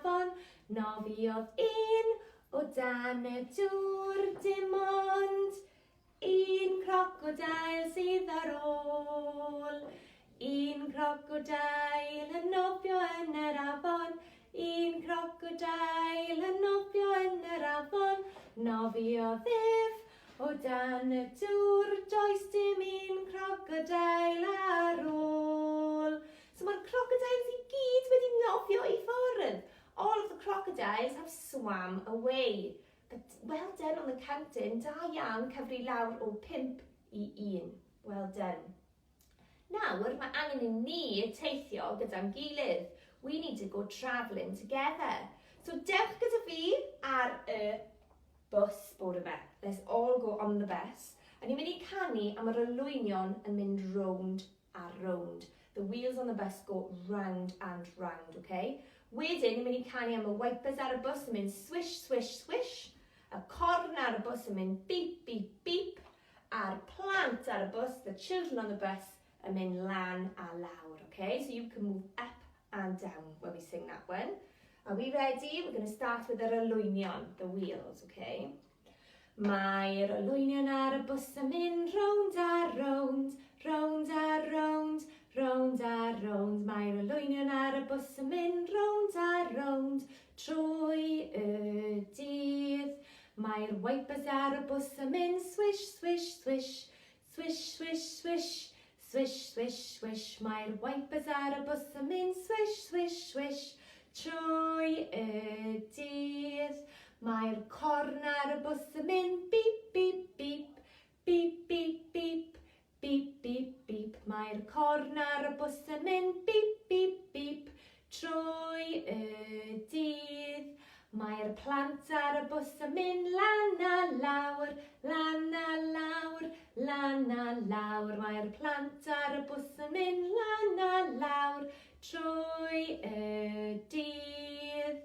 afon, nofiodd un o dan y dŵr, dim ond un crocodeil sydd ar ôl. Un crocodeil yn nofio yn yr afon, un crocodeil yn nofio yn yr afon, nofiodd ef o dan y dŵr, does dim un crocodeil ar ôl. So mae'r crocodiles i gyd wedi nofio i ffwrdd. All of the crocodiles have swam away. But well done on the counting. Da iawn cyfri lawr o 5 i 1. Well done. Nawr, mae angen i ni teithio gyda'n gilydd. We need to go travelling together. So dewch gyda fi ar y bus bore yma. Let's all go on the bus. A ni'n mynd i canu am yr olwynion yn mynd round a round. The wheels on the bus go round and round, okay? Wedyn, ni'n mynd i canu am y wipers ar y bus yn mynd swish, swish, swish. Y corn ar y bus yn mynd beep, beep, beep. A'r plant ar y bus, the children on the bus, yn mynd lan a lawr, okay? So you can move up and down when we sing that one. Are we ready? We're going to start with yr olwynion, the wheels, okay? Mae'r olwynion ar y bus yn mynd round a round, round a round, round a round. Mae'r olwynion ar y bus yn mynd round a round, trwy y dydd. Mae'r wipers ar y bus yn mynd swish, swish, swish, swish, swish, swish, swish, swish, swish. Mae'r wipers ar y bus yn mynd swish, swish, swish, trwy y dydd. Mae'r corn ar y bus yn mynd beep, beep, beep, beep, beep, beep, beep, beep, beep. Mae'r corn ar y bus yn mynd beep, beep, beep, trwy y dydd. Mae'r plant ar y bus yn mynd lan a lawr, lan a lawr, lan a lawr. Mae'r plant ar y bus yn mynd lan a lawr, trwy y dydd.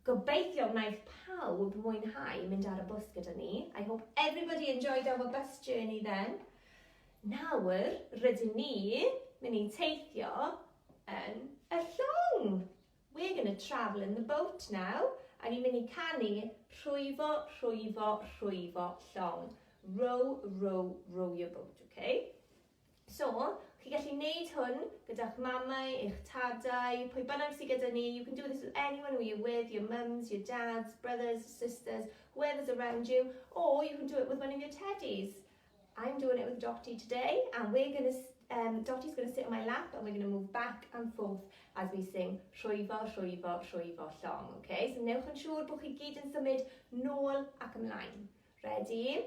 Gobeithio wnaeth pawb mwynhau mynd ar y bus gyda ni. I hope everybody enjoyed our bus journey then. Nawr, rydyn ni mynd i teithio yn y llong. We're going to travel in the boat now. A ni'n mynd i canu rhwyfo, rhwyfo, rhwyfo, llong. Row, row, row your boat, okay? So, chi gallu neud hwn gyda'ch mamau, eich tadau, pwy bynnag sydd gyda ni. You can do this with anyone who you're with, your mums, your dads, brothers, sisters, whoever's around you. Or you can do it with one of your teddies. I'm doing it with Dottie today, and Dottie's going to sit on my lap, and we're going to move back and forth as we sing rhwyfo, rhwyfo, rhwyfo, llong. Okay? So newch yn siŵr bod chi gyd yn symud nôl ac ymlaen. Ready?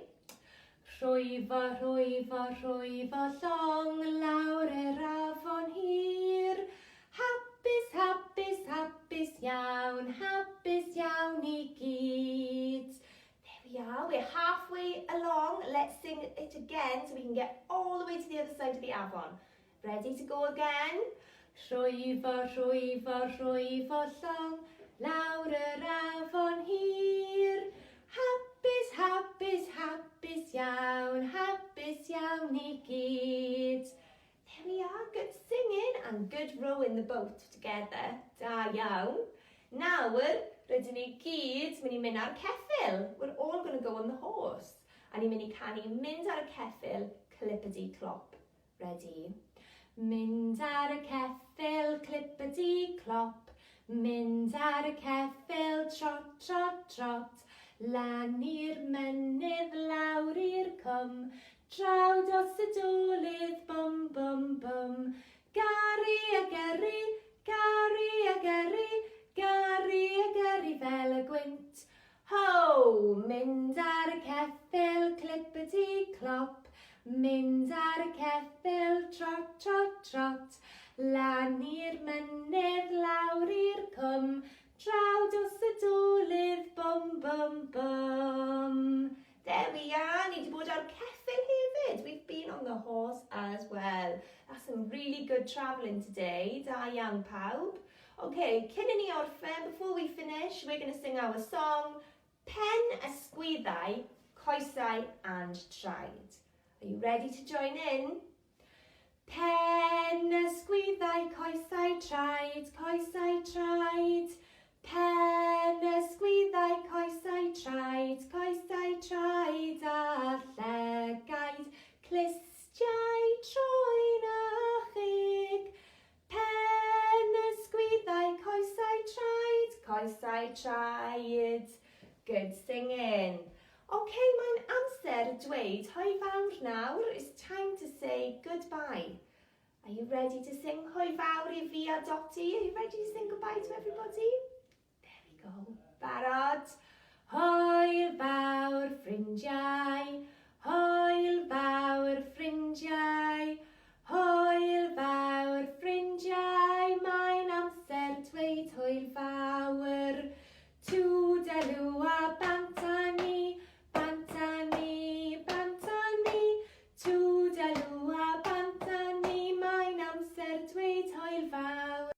Rhwyfo, rhwyfo, rhwyfo, llong, lawr yr afon hir. Hapus, hapus, hapus iawn I gyd. There we are, we're halfway along. Let's sing it again so we can get all the way to the other side of the afon. Ready to go again? Rhwyfo, rhwyfo, rhwyfo, llong, lawr yr afon hir. Hapus, hapus, hapus iawn I gyd. There we are, good singing and good rowing the boat together. Da iawn. Nawr, rydyn ni gyd mynd i mynd ar ceffyl. We're all going to go on the horse. A ni'n mynd i canu mynd ar y ceffyl, clippity clop. Ready? Mynd ar y ceffyl, clippity clop. Mynd ar y ceffyl, trot, trot, trot. Lan i'r mynydd, lawr i'r cwm. Draw dros y dolydd, bwm, bwm, bwm. Gari a gyrru, gari a gyrru, gari a gyrru fel y gwynt. Ho! Mynd ar y ceffyl, clippity clop. Mynd ar y ceffyl, trot, trot, trot. Lan i'r mynydd, lawr i'r cwm. Draw dros y dolydd, bwm, bwm, bwm. There we are, ni wedi bod ar ceffyl hefyd. We've been on the horse as well. That's some really good travelling today. Da iawn pawb. Okay, cyn i ni orffen, before we finish, we're going to sing our song, Pen, Ysgwyddau, Coesau and Traed. Are you ready to join in? Pen, ysgwyddau, coesau, traed, coesau, traed. Pen, twice I tried. Good singing. Okay, mae'n amser dweud hoi fawr nawr. It's time to say goodbye. Are you ready to sing hoi fawr I fi a Dotty? Are you ready to sing goodbye to everybody? There we go. Barod. Hwyl fawr ffrindiau, hwyl fawr ffrindiau, hwyl fawr ffrindiau, mae'n